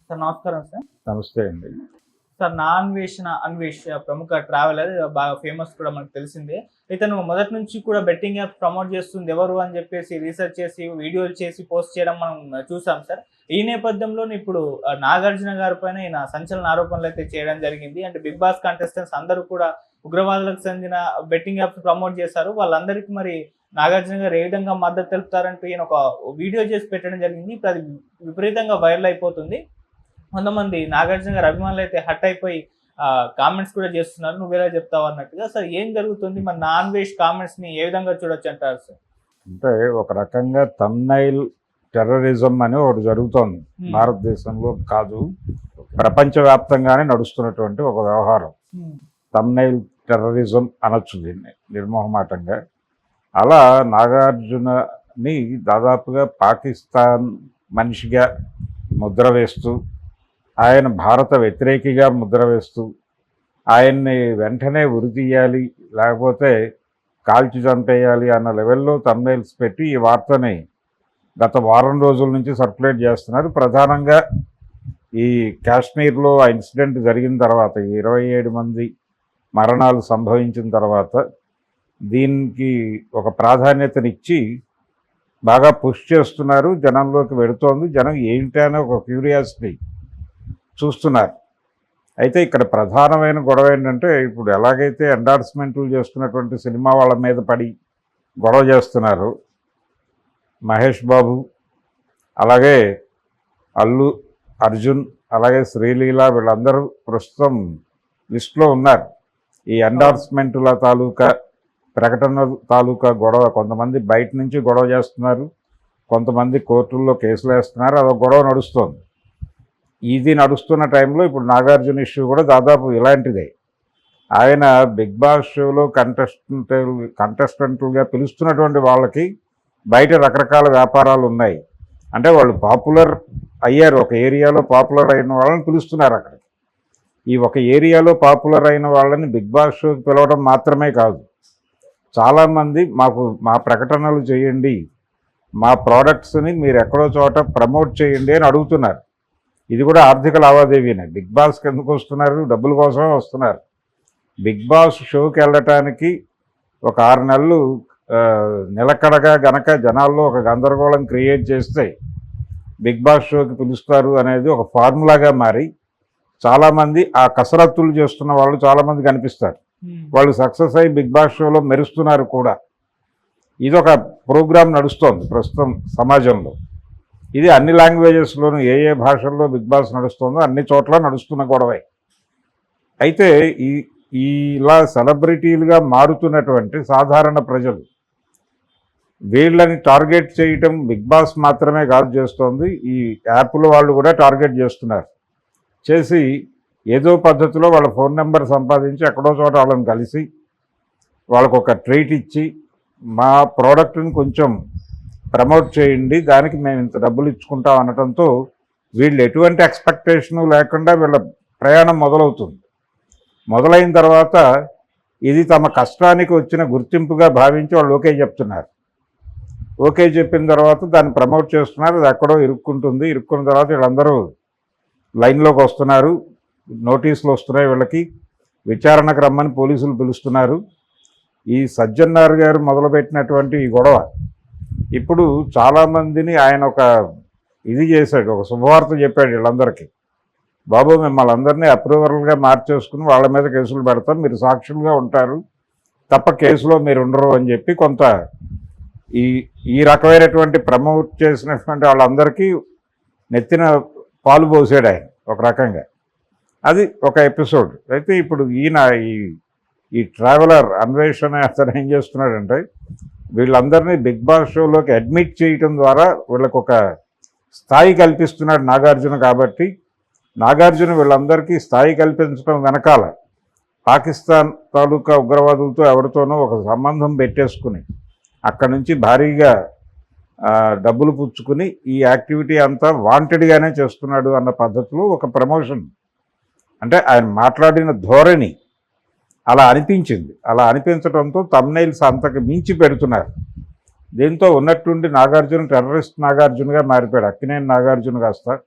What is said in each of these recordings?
Sir నమస్కారం sir. నమస్తే అండి. సార్ నా అన్వేష్ ప్రముఖ ట్రావెలర్ బాగా ఫేమస్ కూడా మనకు తెలిసిందే. ఇతను మొదటి నుంచి కూడా బెట్టింగ్ యాప్ ప్రమోట్ చేస్తుంది ఎవరు అని చెప్పేసి రీసెర్చ్ చేసి వీడియోలు చేసి పోస్ట్ చేయడం మనం చూసాం సార్. ఈ నేపథ్యంలోనే ఇప్పుడు నాగార్జున గారి పైన ఈయన సంచలన ఆరోపణలు అయితే చేయడం జరిగింది. అంటే బిగ్ బాస్ కంటెస్టెంట్స్ అందరూ కూడా ఉగ్రవాదులకు చెందిన బెట్టింగ్ యాప్స్ ప్రమోట్ చేశారు. వాళ్ళందరికీ మరి నాగార్జున గారు ఏ విధంగా మద్దతు తెలుపుతారంటూ ఈయన ఒక వీడియో చేసి పెట్టడం జరిగింది. ఇప్పుడు అది విపరీతంగా వైరల్ అయిపోతుంది. కొంతమంది నాగార్జున గారి అభిమానులు అయితే హట్ అయిపోయి కామెంట్స్ కూడా చేస్తున్నారు, నువ్వేలా చెప్తావు అన్నట్టుగా. సార్ ఏం జరుగుతుంది, మన నాన్ వేష్ కామెంట్స్ ని ఏ విధంగా చూడొచ్చు అంటారు సార్? అంటే ఒక రకంగా థంబ్నైల్ టెర్రరిజం అని ఒకటి జరుగుతోంది. భారతదేశంలో కాదు, ప్రపంచవ్యాప్తంగానే నడుస్తున్నటువంటి ఒక వ్యవహారం. థంబ్నైల్ టెర్రరిజం అనొచ్చు దీన్ని నిర్మోహమాటంగా. అలా నాగార్జునని దాదాపుగా పాకిస్తాన్ మనిషిగా ముద్ర వేస్తూ, ఆయన భారత వ్యతిరేకిగా ముద్ర వేస్తూ, ఆయన్ని వెంటనే ఉరి తీయాలి, లేకపోతే కాల్చి చంపేయాలి అన్న లెవెల్లో థంబ్నైల్స్ పెట్టి ఈ వార్తని గత వారం రోజుల నుంచి సర్క్యులేట్ చేస్తున్నారు. ప్రధానంగా ఈ కాశ్మీర్లో ఆ ఇన్సిడెంట్ జరిగిన తర్వాత, 27 మంది మరణాలు సంభవించిన తర్వాత దీనికి ఒక ప్రాధాన్యతనిచ్చి బాగా పుష్ చేస్తున్నారు. జనంలోకి వెడుతోంది. జనం ఏంటనే ఒక క్యూరియాసిటీ చూస్తున్నారు. అయితే ఇక్కడ ప్రధానమైన గొడవ ఏంటంటే, ఇప్పుడు ఎలాగైతే ఎండార్స్మెంట్లు చేస్తున్నటువంటి సినిమా వాళ్ళ మీద పడి గొడవ చేస్తున్నారు, మహేష్ బాబు, అలాగే అల్లు అర్జున్, అలాగే శ్రీలీల, వీళ్ళందరూ ప్రస్తుతం లిస్టులో ఉన్నారు. ఈ ఎండార్స్మెంట్ల తాలూకా ప్రకటనల తాలూకా గొడవ, కొంతమంది బయట నుంచి గొడవ చేస్తున్నారు, కొంతమంది కోర్టుల్లో కేసులు వేస్తున్నారు, అదొక గొడవ నడుస్తోంది. ఇది నడుస్తున్న టైంలో ఇప్పుడు నాగార్జున ఇష్యూ కూడా దాదాపు ఇలాంటిదే. ఆయన బిగ్ బాస్ షోలో కంటెస్టెంట్లుగా పిలుస్తున్నటువంటి వాళ్ళకి బయట రకరకాల వ్యాపారాలు ఉన్నాయి. అంటే వాళ్ళు పాపులర్ అయ్యారు, ఒక ఏరియాలో పాపులర్ అయిన వాళ్ళని పిలుస్తున్నారు అక్కడికి. ఈ ఒక ఏరియాలో పాపులర్ అయిన వాళ్ళని బిగ్ బాస్ షోకి పిలవడం మాత్రమే కాదు, చాలామంది మా ప్రకటనలు చేయండి, మా ప్రోడక్ట్స్ని మీరు ఎక్కడో చోట ప్రమోట్ చేయండి అని అడుగుతున్నారు. ఇది కూడా ఆర్థిక లావాదేవీనే. బిగ్ బాస్కి ఎందుకు వస్తున్నారు? డబ్బుల కోసమే వస్తున్నారు. బిగ్ బాస్ షోకి వెళ్ళటానికి ఒక 6 నెలలు నిలకడగా గనక జనాల్లో ఒక గందరగోళం క్రియేట్ చేస్తే బిగ్ బాస్ షోకి పిలుస్తారు అనేది ఒక ఫార్ములాగా మారి చాలామంది ఆ కసరత్తులు చేస్తున్న వాళ్ళు చాలామంది కనిపిస్తారు. వాళ్ళు సక్సెస్ అయ్యి బిగ్ బాస్ షోలో మెరుస్తున్నారు కూడా. ఇదొక ప్రోగ్రాం నడుస్తోంది ప్రస్తుతం సమాజంలో. ఇది అన్ని లాంగ్వేజెస్లోనూ ఏ భాషల్లో బిగ్ బాస్ నడుస్తుందో అన్ని చోట్ల నడుస్తున్న గొడవే. అయితే ఇలా సెలబ్రిటీలుగా మారుతున్నటువంటి సాధారణ ప్రజలు, వీళ్ళని టార్గెట్ చేయటం బిగ్ బాస్ మాత్రమే కాదు చేస్తోంది, ఈ యాప్ల వాళ్ళు కూడా టార్గెట్ చేస్తున్నారు. చేసి ఏదో పద్ధతిలో వాళ్ళ ఫోన్ నెంబర్ సంపాదించి ఎక్కడో చోట వాళ్ళని కలిసి వాళ్ళకు ఒక ట్రీట్ ఇచ్చి, మా ప్రోడక్ట్ని కొంచెం ప్రమోట్ చేయండి, దానికి మేము ఇంత డబ్బులు ఇచ్చుకుంటాం అనడంతో వీళ్ళు ఎటువంటి ఎక్స్పెక్టేషను లేకుండా వీళ్ళ ప్రయాణం మొదలవుతుంది. మొదలైన తర్వాత ఇది తమ కష్టానికి వచ్చిన గుర్తింపుగా భావించి వాళ్ళు ఓకే చెప్తున్నారు. ఓకే చెప్పిన తర్వాత దాన్ని ప్రమోట్ చేస్తున్నారు. అది ఎక్కడో ఇరుక్కుంటుంది. ఇరుక్కున్న తర్వాత వీళ్ళందరూ లైన్లోకి వస్తున్నారు, నోటీసులు వస్తున్నాయి, వీళ్ళకి విచారణకు రమ్మని పోలీసులు పిలుస్తున్నారు. ఈ సజ్జన్నార్ గారు మొదలుపెట్టినటువంటి ఈ గొడవ ఇప్పుడు చాలామందిని ఆయన ఒక ఇది చేశాడు, ఒక శుభవార్త చెప్పాడు వీళ్ళందరికీ. బాబు, మిమ్మల్ని అందరినీ అప్రూవర్లుగా మార్చేసుకుని వాళ్ళ మీద కేసులు పెడతాం, మీరు సాక్షులుగా ఉంటారు తప్ప కేసులో మీరు ఉండరు అని చెప్పి కొంత ఈ రకమైనటువంటి ప్రమోట్ చేసినటువంటి వాళ్ళందరికీ నెత్తిన పాలు పోసాడు ఆయన ఒక రకంగా. అది ఒక ఎపిసోడ్. అయితే ఇప్పుడు ఈయన ఈ ట్రావెలర్ అన్వేషణ అతను ఏం చేస్తున్నాడంటే, వీళ్ళందరినీ బిగ్ బాస్ షోలోకి అడ్మిట్ చేయటం ద్వారా వీళ్ళకు ఒక స్థాయి కల్పిస్తున్నాడు నాగార్జున. కాబట్టి నాగార్జున వీళ్ళందరికీ స్థాయి కల్పించడం వెనకాల పాకిస్తాన్ తాలూకా ఉగ్రవాదులతో ఎవరితోనో ఒక సంబంధం పెట్టేసుకుని అక్కడి నుంచి భారీగా డబ్బులు పుచ్చుకుని ఈ యాక్టివిటీ అంతా వాంటెడ్గానే చేస్తున్నాడు అన్న పద్ధతిలో ఒక ప్రమోషన్. అంటే ఆయన మాట్లాడిన ధోరణి అలా అనిపించింది. అలా అనిపించడంతో థంబ్నైల్స్ అంతకు మించి పెడుతున్నారు. దీంతో ఉన్నట్టుండి నాగార్జున టెర్రరిస్ట్ నాగార్జునగా మారిపోయాడు. అక్కినేని నాగార్జున కాస్త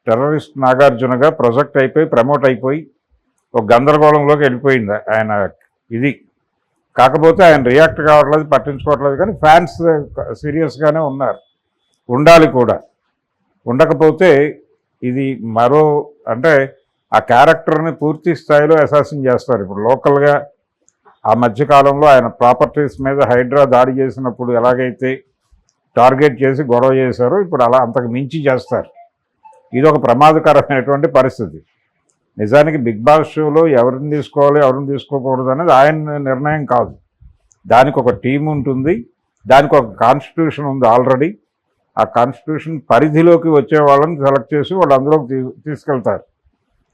టెర్రరిస్ట్ నాగార్జునగా ప్రొజెక్ట్ అయిపోయి ప్రమోట్ అయిపోయి ఒక గందరగోళంలోకి వెళ్ళిపోయింది ఆయన ఇది. కాకపోతే ఆయన రియాక్ట్ కావట్లేదు, పట్టించుకోవట్లేదు, కానీ ఫ్యాన్స్ సీరియస్గానే ఉన్నారు, ఉండాలి కూడా. ఉండకపోతే ఇది మరో అంటే ఆ క్యారెక్టర్ని పూర్తి స్థాయిలో అసాసిన్ చేస్తారు. ఇప్పుడు లోకల్గా ఆ మధ్యకాలంలో ఆయన ప్రాపర్టీస్ మీద హైడ్రా దాడి చేసినప్పుడు ఎలాగైతే టార్గెట్ చేసి గొడవ చేశారో ఇప్పుడు అలా అంతకు మించి చేస్తారు. ఇది ఒక ప్రమాదకరమైనటువంటి పరిస్థితి. నిజానికి బిగ్ బాస్ షోలో ఎవరిని తీసుకోవాలి ఎవరిని తీసుకోకూడదు అనేది ఆయన నిర్ణయం కాదు. దానికి ఒక టీం ఉంటుంది, దానికి ఒక కాన్స్టిట్యూషన్ ఉంది ఆల్రెడీ. ఆ కాన్స్టిట్యూషన్ పరిధిలోకి వచ్చే వాళ్ళని సెలెక్ట్ చేసి వాళ్ళు అందులోకి తీసుకెళ్తారు.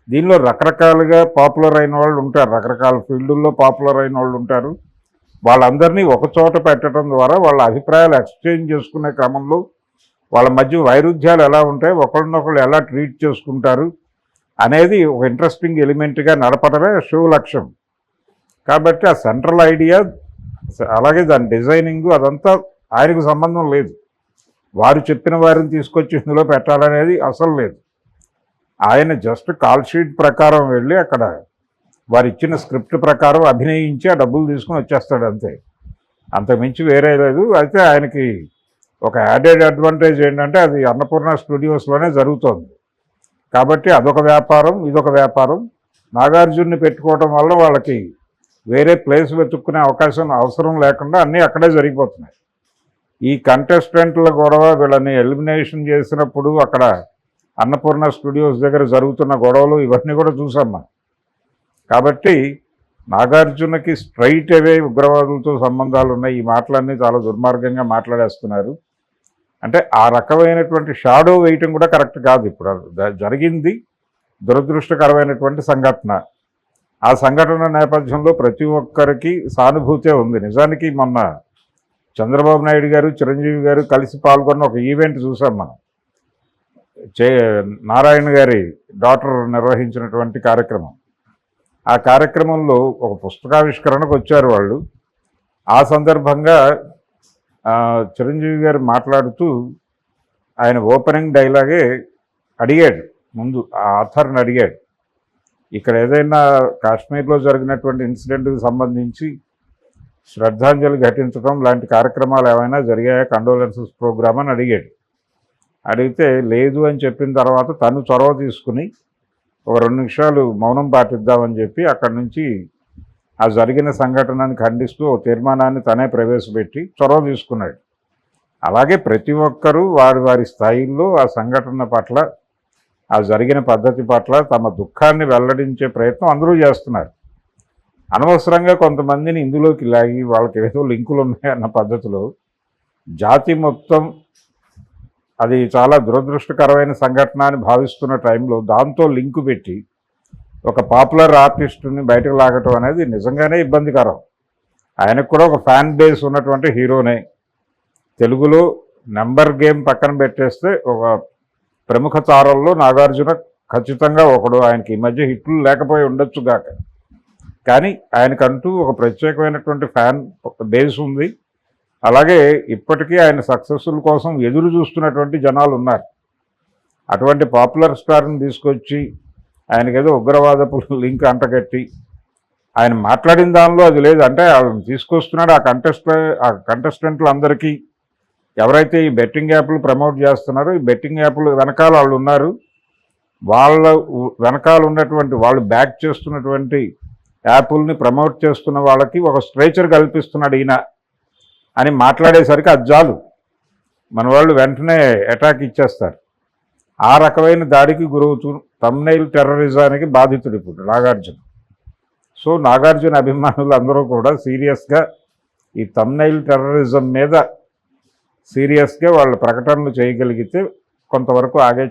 దీనిలో రకరకాలుగా పాపులర్ అయిన వాళ్ళు ఉంటారు, రకరకాల ఫీల్డుల్లో పాపులర్ అయిన వాళ్ళు ఉంటారు. వాళ్ళందరినీ ఒకచోట పెట్టడం ద్వారా వాళ్ళ అభిప్రాయాలు ఎక్స్చేంజ్ చేసుకునే క్రమంలో వాళ్ళ మధ్య వైరుధ్యాలు ఎలా ఉంటాయి, ఒకరినొకరు ఎలా ట్రీట్ చేసుకుంటారు అనేది ఒక ఇంట్రెస్టింగ్ ఎలిమెంట్గా నడపడమే షో లక్ష్యం. కాబట్టి ఆ సెంట్రల్ ఐడియా అలాగే దాని డిజైనింగ్ అదంతా ఆయనకు సంబంధం లేదు. వారు చెప్పిన వారిని తీసుకొచ్చి ఇందులో పెట్టాలనేది అసలు లేదు. ఆయన జస్ట్ కాల్ షీట్ ప్రకారం వెళ్ళి అక్కడ వారు ఇచ్చిన స్క్రిప్ట్ ప్రకారం అభినయించి ఆ డబ్బులు తీసుకుని వచ్చేస్తాడు అంతే, అంతకుమించి వేరే లేదు. అయితే ఆయనకి ఒక యాడెడ్ అడ్వాంటేజ్ ఏంటంటే అది అన్నపూర్ణ స్టూడియోస్లోనే జరుగుతోంది కాబట్టి అదొక వ్యాపారం, ఇదొక వ్యాపారం. నాగార్జున్ని పెట్టుకోవడం వల్ల వాళ్ళకి వేరే ప్లేస్ వెతుక్కునే అవసరం లేకుండా అన్నీ అక్కడే జరిగిపోతున్నాయి. ఈ కంటెస్టెంట్ల గొడవ వీళ్ళని ఎలిమినేషన్ చేసినప్పుడు అక్కడ అన్నపూర్ణ స్టూడియోస్ దగ్గర జరుగుతున్న గొడవలు ఇవన్నీ కూడా చూసాం మనం. కాబట్టి నాగార్జునకి స్ట్రైట్ అవే ఉగ్రవాదులతో సంబంధాలు ఉన్నాయి. ఈ మాటలన్నీ చాలా దుర్మార్గంగా మాట్లాడేస్తున్నారు. అంటే ఆ రకమైనటువంటి షాడో వేయటం కూడా కరెక్ట్ కాదు. ఇప్పుడు జరిగింది దురదృష్టకరమైనటువంటి సంఘటన. ఆ సంఘటన నేపథ్యంలో ప్రతి ఒక్కరికి సానుభూతే ఉంది. నిజానికి మొన్న చంద్రబాబు నాయుడు గారు, చిరంజీవి గారు కలిసి పాల్గొన్న ఒక ఈవెంట్ చూసాం మనం. నారాయణ గారి డాటర్ నిర్వహించినటువంటి కార్యక్రమం. ఆ కార్యక్రమంలో ఒక పుస్తకావిష్కరణకు వచ్చారు వాళ్ళు. ఆ సందర్భంగా చిరంజీవి గారు మాట్లాడుతూ ఆయన ఓపెనింగ్ డైలాగే అడిగాడు, ముందు ఆ ఆథర్ని అడిగాడు, ఇక్కడ ఏదైనా కాశ్మీర్లో జరిగినటువంటి ఇన్సిడెంట్కి సంబంధించి శ్రద్ధాంజలి ఘటించడం లాంటి కార్యక్రమాలు ఏమైనా జరిగాయా, కండోలెన్సెస్ ప్రోగ్రామ్ అని అడిగాడు. అడిగితే లేదు అని చెప్పిన తర్వాత తను చొరవ తీసుకుని ఒక 2 నిమిషాలు మౌనం పాటిద్దామని చెప్పి అక్కడి నుంచి ఆ జరిగిన సంఘటనని ఖండిస్తూ ఓ తీర్మానాన్ని తనే ప్రవేశపెట్టి చొరవ తీసుకున్నాడు. అలాగే ప్రతి ఒక్కరూ వారి వారి స్థాయిల్లో ఆ సంఘటన పట్ల, ఆ జరిగిన పద్ధతి పట్ల తమ దుఃఖాన్ని వెల్లడించే ప్రయత్నం అందరూ చేస్తున్నారు. అనవసరంగా కొంతమందిని ఇందులోకి లాగి వాళ్ళకి ఏదో లింకులు ఉన్నాయన్న పద్ధతిలో జాతి మొత్తం అది చాలా దురదృష్టకరమైన సంఘటన అని భావిస్తున్న టైంలో దాంతో లింకు పెట్టి ఒక పాపులర్ ఆర్టిస్టుని బయటకు లాగటం అనేది నిజంగానే ఇబ్బందికరం. ఆయనకు కూడా ఒక ఫ్యాన్ బేస్ ఉన్నటువంటి హీరోనే. తెలుగులో నెంబర్ గేమ్ పక్కన పెట్టేస్తే ఒక ప్రముఖ తారల్లో నాగార్జున ఖచ్చితంగా ఒకడు. ఆయనకి ఈ మధ్య హిట్లు లేకపోయి ఉండొచ్చు గాక, కానీ ఆయనకంటూ ఒక ప్రత్యేకమైనటువంటి ఫ్యాన్ బేస్ ఉంది. అలాగే ఇప్పటికీ ఆయన సక్సెస్ఫుల్ కోసం ఎదురు చూస్తున్నటువంటి జనాలు ఉన్నారు. అటువంటి పాపులర్ స్టార్ని తీసుకొచ్చి ఆయనకేదో ఉగ్రవాదపు లింక్ అంటగట్టి ఆయన మాట్లాడిన దానిలో అది లేదు. అంటే వాళ్ళని తీసుకొస్తున్నాడు ఆ కంటెస్టెంట్లు అందరికీ ఎవరైతే ఈ బెట్టింగ్ యాప్లు ప్రమోట్ చేస్తున్నారో ఈ బెట్టింగ్ యాప్లు వెనకాల వాళ్ళు ఉన్నారు. వాళ్ళ వెనకాల ఉన్నటువంటి వాళ్ళు బ్యాక్ చేస్తున్నటువంటి యాప్ల్ని ప్రమోట్ చేస్తున్న వాళ్ళకి ఒక స్ట్రేచర్ కల్పిస్తున్నాడు ఈయన అని మాట్లాడేసరికి అది చాలు, మన వాళ్ళు వెంటనే అటాక్ ఇచ్చేస్తారు. ఆ రకమైన దాడికి గురవుతూ థంబ్నెయిల్ టెర్రరిజానికి బాధితుడు ఇప్పుడు నాగార్జున. సో నాగార్జున అభిమానులు అందరూ కూడా సీరియస్గా ఈ థంబ్నెయిల్ టెర్రరిజం మీద సీరియస్గా వాళ్ళ ప్రకటనలు చేయగలిగితే కొంతవరకు ఆగే